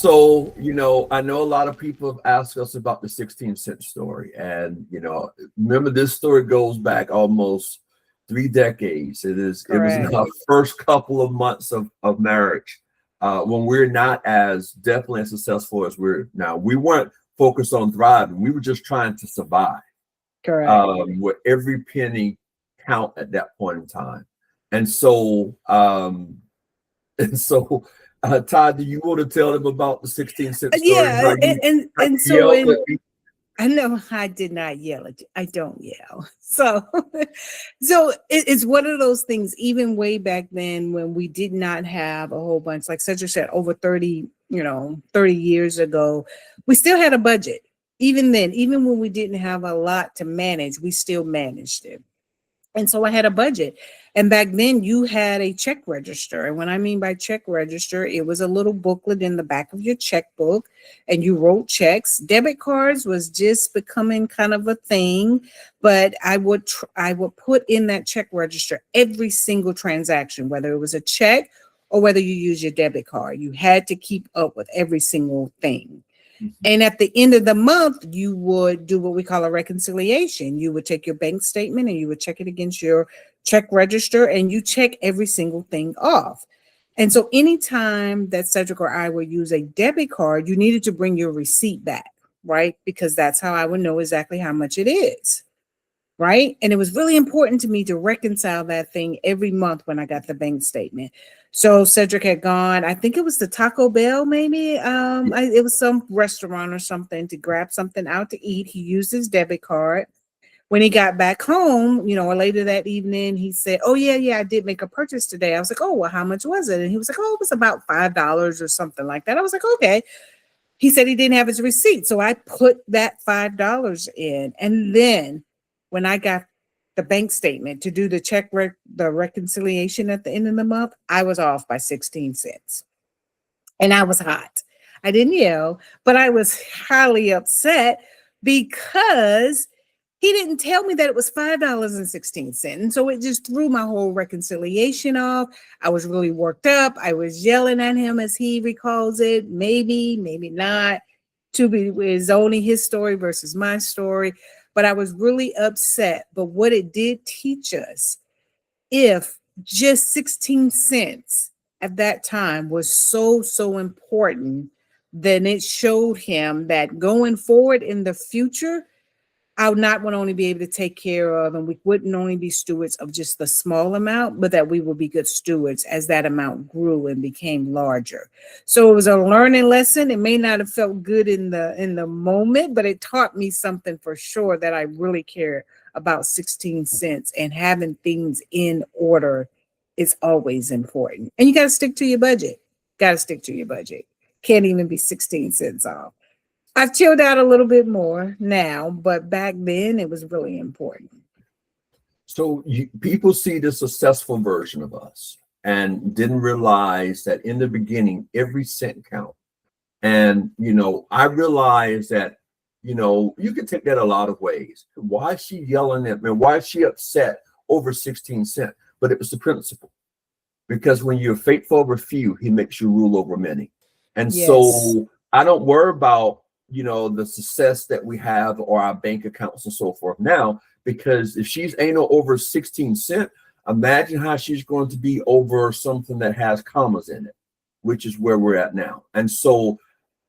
So, I know a lot of people have asked us about the 16 cent story. And, remember, this story goes back almost 3 decades. It was in Correct. our first couple of months of marriage, when we're not as definitely as successful as we're now. We weren't focused on thriving. We were just trying to survive, Correct. with every penny count at that point in time. And so, Todd, do you want to tell them about the 16 cent story? Yeah, How and you so yelled in at me? I know I did not yell at you. I don't yell. So, it's one of those things. Even way back then, when we did not have a whole bunch, like Cedric said, over 30, 30 years ago, we still had a budget. Even then, even when we didn't have a lot to manage, we still managed it. And so I had a budget. And back then you had a check register. And what I mean by check register, it was a little booklet in the back of your checkbook and you wrote checks. Debit cards was just becoming kind of a thing, but I would put in that check register every single transaction, whether it was a check or whether you use your debit card. You had to keep up with every single thing. Mhm. And at the end of the month, you would do what we call a reconciliation. You would take your bank statement and you would check it against your check register and you check every single thing off. And so anytime that Cedric or I would use a debit card, you needed to bring your receipt back, right? Because that's how I would know exactly how much it is, right? And it was really important to me to reconcile that thing every month when I got the bank statement. So Cedric had gone, I think it was the Taco Bell, maybe. It was some restaurant or something to grab something out to eat. He used his debit card. When he got back home, or later that evening, he said, "Oh yeah, yeah, I did make a purchase today." I was like, "Oh, well, how much was it?" And he was like, "Oh, it was about $5 or something like that." I was like, "Okay." He said he didn't have his receipt. So I put that $5 in. And then when I got the bank statement to do the reconciliation at the end of the month, I was off by 16 cents. And I was hot. I didn't yell, but I was highly upset because he didn't tell me that it was $5.16. And so it just threw my whole reconciliation off. I was really worked up. I was yelling at him, as he recalls it. Maybe, maybe not. To be is only his story versus my story. But I was really upset. But what it did teach us, if just 16 cents at that time was so, so important, then it showed him that going forward in the future, I would not want to only be able to take care of, and we wouldn't only be stewards of just the small amount, but that we would be good stewards as that amount grew and became larger. So it was a learning lesson. It may not have felt good in the moment, but it taught me something for sure, that I really care about 16 cents, and having things in order is always important. And you got to stick to your budget. Got to stick to your budget. Can't even be 16 cents off. I've chilled out a little bit more now, but back then it was really important. So people see the successful version of us and didn't realize that in the beginning, every cent count. And, I realized that, you can take that a lot of ways. Why is she yelling at me? Why is she upset over 16 cents? But it was the principle. Because when you're faithful over few, he makes you rule over many. And Yes. so I don't worry about, the success that we have or our bank accounts and so forth now, because if she's anal over 16 cent, imagine how she's going to be over something that has commas in it, which is where we're at now. And so,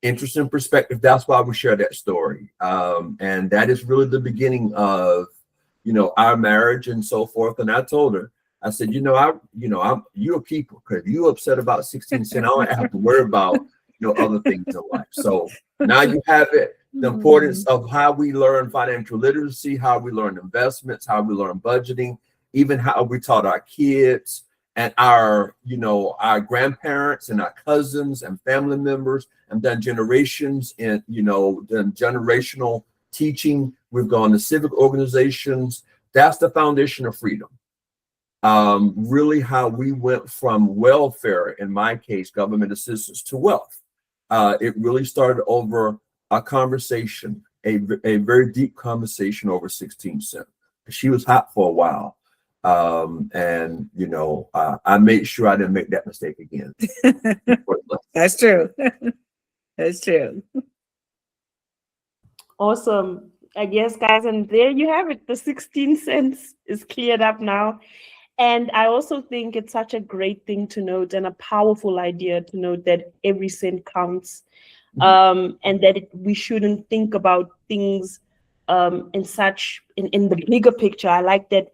interesting perspective. That's why we share that story. And that is really the beginning of, our marriage and so forth. And I told her, I said, you're a keeper, because you upset about 16 cents. I don't have to worry about, other things in life. So now you have it. The importance Mhm. of how we learn financial literacy, how we learn investments, how we learn budgeting, even how we taught our kids and our grandparents and our cousins and family members, and then generations and, then generational teaching. We've gone to civic organizations. That's the foundation of freedom. Really how we went from welfare, in my case, government assistance, to wealth. It really started over a conversation, a very deep conversation over 16 cents. She was hot for a while. And, I made sure I didn't make that mistake again. That's true. That's true. Awesome. I guess, guys, and there you have it. The 16 cents is cleared up now. And I also think it's such a great thing to note and a powerful idea to note that every cent counts. And that we shouldn't think about things in the bigger picture. I like that.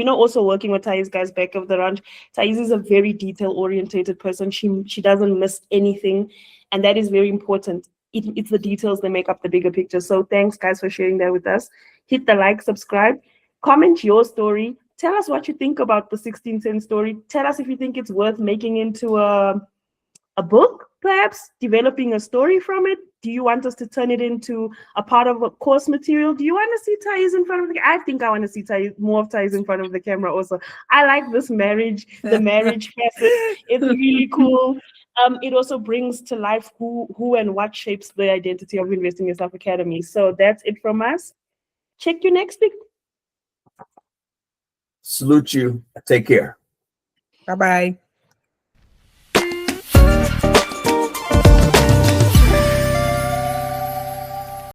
Also working with Thais, guys, back of the ranch, Thais is a very detail orientated person. She doesn't miss anything, and that is very important. It's the details that make up the bigger picture. So thanks, guys, for sharing that with us. Hit the like, subscribe, comment your story. Tell us what you think about the 16 cent story. Tell us if you think it's worth making into a book, perhaps developing a story from it. Do you want us to turn it into a part of a course material? Do you want to see Thais in front of I think I want to see more of Thais in front of the camera also. I like this the marriage facet. It's really cool. It also brings to life who and what shapes the identity of Investing Yourself Academy. So that's it from us. Check you next week. Salute you. Take care. Bye-bye.